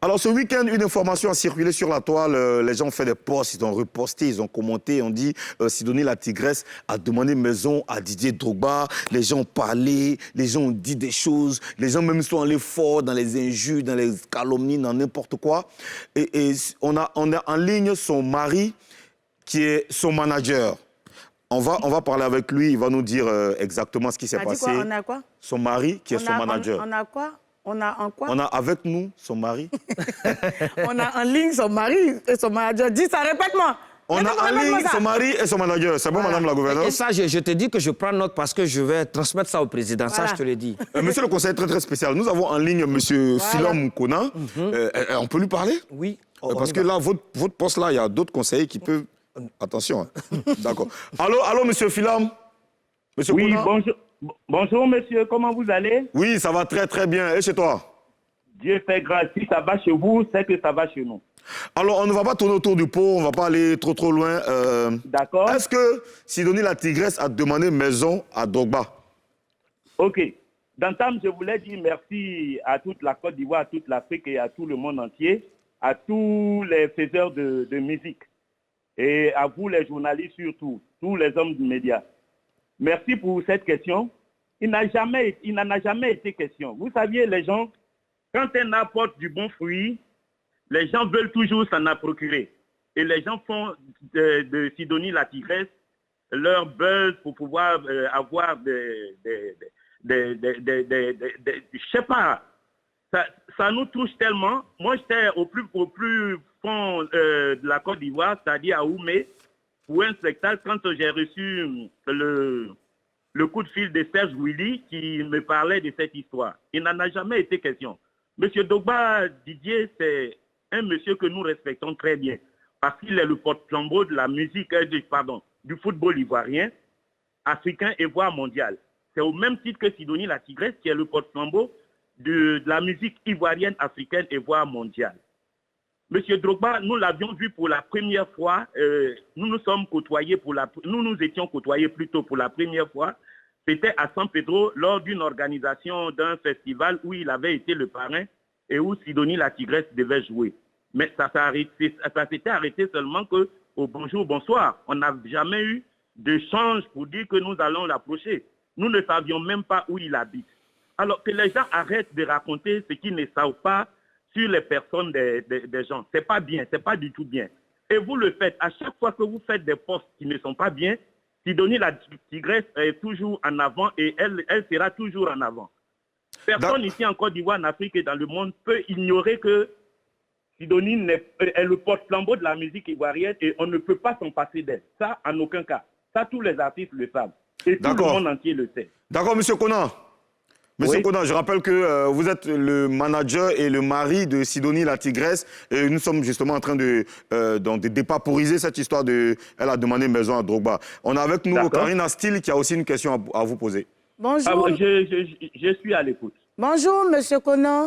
Alors, ce week-end, une information a circulé sur la toile. Les gens ont fait des posts, ils ont reposté, ils ont commenté. On dit Sidonie la Tigresse a demandé maison à Didier Drogba. Les gens ont parlé, les gens ont dit des choses. Les gens même sont allés fort dans les injures, dans les calomnies, dans n'importe quoi. Et on a en ligne son mari, qui est son manager. On va parler avec lui, il va nous dire exactement ce qui s'est passé. Quoi? On a quoi? Son mari, qui est son manager. On a quoi? On a en quoi? On a avec nous son mari. On a en ligne son mari et son manager. Dis ça, répète-moi. On a en ligne son mari et son manager. C'est bon, Madame la gouverneure? Et ça, je te dis que je prends note parce que je vais transmettre ça au président. Ça, je te le dis. Monsieur le conseiller très spécial, nous avons en ligne Monsieur Philom Kona. On peut lui parler? Oui. Parce que là, votre poste là, il y a d'autres conseillers qui peuvent... Attention. Hein. D'accord. Allô, Monsieur Philom? Monsieur oui, Kona? bonjour, monsieur. Comment vous allez? Oui, ça va très bien. Et chez toi? Dieu fait grâce. Si ça va chez vous, c'est que ça va chez nous. Alors, on ne va pas tourner autour du pot, on ne va pas aller trop loin. D'accord. Est-ce que Sidonie la Tigresse a demandé maison à Drogba? OK. D'entame, je voulais dire merci à toute la Côte d'Ivoire, à toute l'Afrique et à tout le monde entier, à tous les faiseurs de musique et à vous les journalistes surtout, tous les hommes du média. Merci pour cette question. Il n'en a jamais été question. Vous saviez, les gens, quand on apporte du bon fruit, les gens veulent toujours s'en procurer. Et les gens font de Sidonie la Tigresse leur buzz pour pouvoir avoir je sais pas, ça nous touche tellement. Moi, j'étais au plus fond de la Côte d'Ivoire, c'est-à-dire à Oumé, pour un spectacle, quand j'ai reçu le coup de fil de Serge Willy qui me parlait de cette histoire. Il n'en a jamais été question. Monsieur Drogba Didier, c'est un monsieur que nous respectons très bien, parce qu'il est le porte-flambeau de la musique, du football ivoirien, africain et voire mondial. C'est au même titre que Sidonie la Tigresse, qui est le porte-flambeau de la musique ivoirienne, africaine et voire mondiale. Monsieur Drogba, nous l'avions vu pour la première fois, nous nous étions côtoyés plutôt pour la première fois, c'était à San Pedro lors d'une organisation d'un festival où il avait été le parrain et où Sidonie la Tigresse devait jouer. Mais ça s'était arrêté seulement que au bonjour, bonsoir. On n'a jamais eu d'échange pour dire que nous allons l'approcher. Nous ne savions même pas où il habite. Alors que les gens arrêtent de raconter ce qu'ils ne savent pas sur les personnes des gens. C'est pas bien, c'est pas du tout bien. Et vous le faites. À chaque fois que vous faites des postes qui ne sont pas bien, Sidonie la Tigresse est toujours en avant et elle sera toujours en avant. Personne ici en Côte d'Ivoire, en Afrique et dans le monde peut ignorer que Sidonie est le porte-flambeau de la musique ivoirienne et on ne peut pas s'en passer d'elle. Ça, en aucun cas. Ça, tous les artistes le savent. Et tout le monde entier le sait. D'accord, monsieur Kona. Monsieur Kona, je rappelle que vous êtes le manager et le mari de Sidonie la Tigresse. Et nous sommes justement en train de dépaporiser cette histoire de... Elle a demandé maison à Drogba. On a avec nous Karina Steele qui a aussi une question à vous poser. Bonjour. Je suis à l'écoute. Bonjour, monsieur Kona.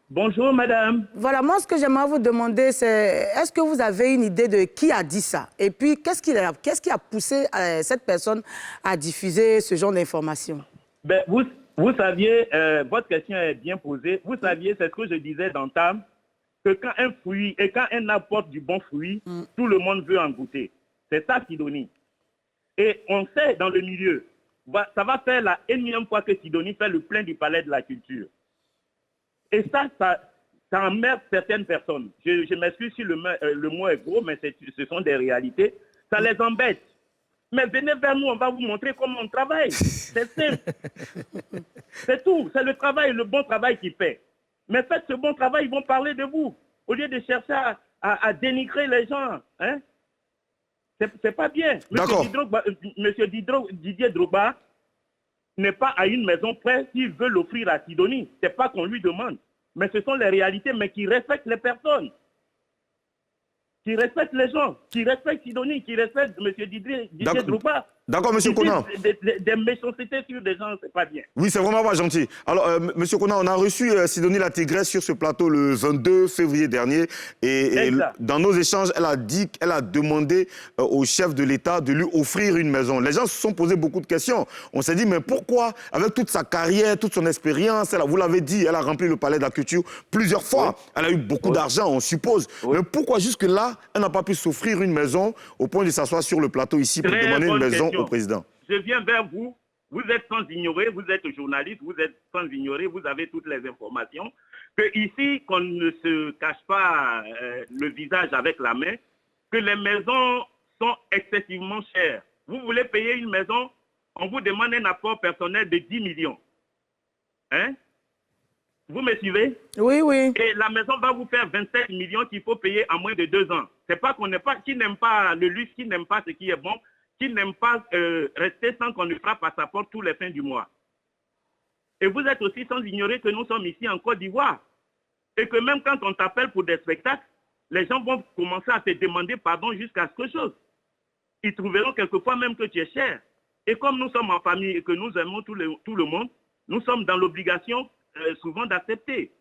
Bonjour, madame. Voilà, moi, ce que j'aimerais vous demander, c'est est-ce que vous avez une idée de qui a dit ça? Et puis, qu'est-ce qui a poussé cette personne à diffuser ce genre d'informations? Ben, vous saviez, votre question est bien posée. Vous saviez, c'est ce que je disais d'entame, que quand un fruit, et quand on apporte du bon fruit, tout le monde veut en goûter. C'est ça Sidonie. Et on sait dans le milieu, ça va faire la énième fois que Sidonie fait le plein du palais de la culture. Et ça emmerde certaines personnes. Je m'excuse si le mot est gros, mais ce sont des réalités. Ça les embête. Mais venez vers nous, on va vous montrer comment on travaille. C'est simple. C'est tout. C'est le travail, le bon travail qui fait. Mais faites ce bon travail, ils vont parler de vous. Au lieu de chercher à dénigrer les gens. Hein? C'est pas bien. Monsieur Didier Drogba n'est pas à une maison près s'il veut l'offrir à Sidonie. Ce n'est pas qu'on lui demande. Mais ce sont les réalités, mais qui respectent les personnes. Qui respectent les gens, qui respectent Sidonie, qui respectent M. Didier Drogba. D'accord, monsieur Konan. Des méchancetés sur des gens, c'est pas bien. Oui, c'est vraiment pas gentil. Alors, monsieur Konan, on a reçu Sidonie la Tigresse sur ce plateau le 22 février dernier. Et dans nos échanges, elle a dit qu'elle a demandé au chef de l'État de lui offrir une maison. Les gens se sont posé beaucoup de questions. On s'est dit, mais pourquoi, avec toute sa carrière, toute son expérience, vous l'avez dit, elle a rempli le palais de la culture plusieurs fois. Oui. Elle a eu beaucoup d'argent, on suppose. Oui. Mais pourquoi jusque-là, elle n'a pas pu s'offrir une maison au point de s'asseoir sur le plateau ici pour demander une maison au président? Je viens vers vous. Vous êtes sans ignorer, vous êtes journaliste, vous êtes sans ignorer, vous avez toutes les informations. Que ici, qu'on ne se cache pas le visage avec la main, que les maisons sont excessivement chères. Vous voulez payer une maison, on vous demande un apport personnel de 10 millions. Hein? Vous me suivez? Oui, oui. Et la maison va vous faire 27 millions qu'il faut payer en moins de 2 ans. C'est pas qu'on n'est pas, qui n'aime pas le luxe, qui n'aime pas ce qui est bon, qui n'aime pas rester sans qu'on ne frappe à sa porte tous les fins du mois. Et vous êtes aussi sans ignorer que nous sommes ici en Côte d'Ivoire. Et que même quand on t'appelle pour des spectacles, les gens vont commencer à te demander pardon jusqu'à ce que chose. Ils trouveront quelquefois même que tu es cher. Et comme nous sommes en famille et que nous aimons tout le monde, nous sommes dans l'obligation souvent d'accepter.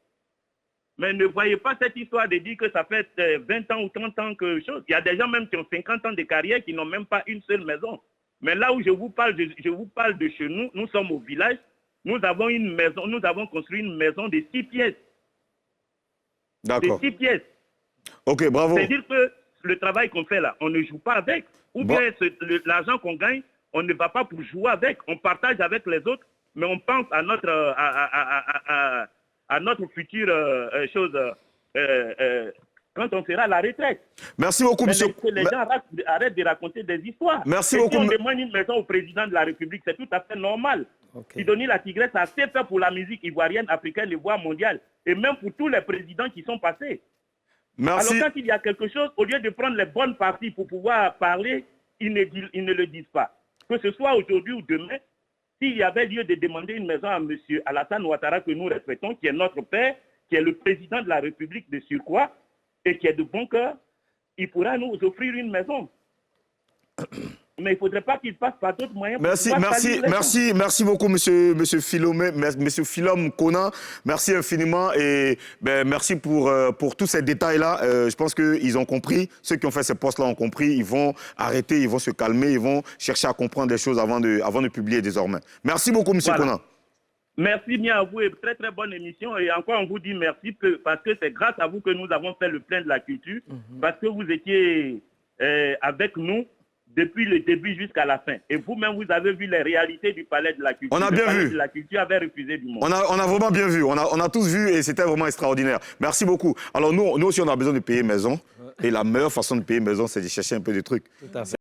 Mais ne voyez pas cette histoire de dire que ça fait 20 ans ou 30 ans que chose. Il y a des gens même qui ont 50 ans de carrière qui n'ont même pas une seule maison. Mais là où je vous parle de chez nous, nous sommes au village, nous avons une maison, nous avons construit une maison de 6 pièces. D'accord. De 6 pièces. Ok, bravo. C'est-à-dire que le travail qu'on fait là, on ne joue pas avec. Ou bien l'argent qu'on gagne, on ne va pas pour jouer avec. On partage avec les autres, mais on pense à notre future chose quand on sera à la retraite. Merci beaucoup, monsieur. Les gens arrêtent de raconter des histoires. Merci et beaucoup. Si on demande une maison au président de la République, c'est tout à fait normal. Sidonie la Tigresse a assez fait pour la musique ivoirienne, africaine et voire mondiale. Et même pour tous les présidents qui sont passés. Merci. Alors quand il y a quelque chose, au lieu de prendre les bonnes parties pour pouvoir parler, ils ne le disent pas. Que ce soit aujourd'hui ou demain, s'il y avait lieu de demander une maison à M. Alassane Ouattara, que nous respectons, qui est notre père, qui est le président de la République de surcroît, et qui est de bon cœur, il pourra nous offrir une maison. Mais il ne faudrait pas qu'il passe par d'autres moyens. Merci beaucoup, monsieur Philom Konan. Merci infiniment et merci pour tous ces détails-là. Je pense qu'ils ont compris. Ceux qui ont fait ces postes-là ont compris. Ils vont arrêter, ils vont se calmer, ils vont chercher à comprendre des choses avant de publier désormais. Merci beaucoup, monsieur Konan. Merci bien à vous et très très bonne émission. Et encore, on vous dit merci parce que c'est grâce à vous que nous avons fait le plein de la culture. Parce que vous étiez avec nous depuis le début jusqu'à la fin. Et vous-même, vous avez vu les réalités du palais de la culture. On a bien vu. Le palais de la culture avait refusé du monde. On a vraiment bien vu. On a tous vu et c'était vraiment extraordinaire. Merci beaucoup. Alors nous aussi, on a besoin de payer maison. Et la meilleure façon de payer maison, c'est de chercher un peu de trucs. Tout à fait.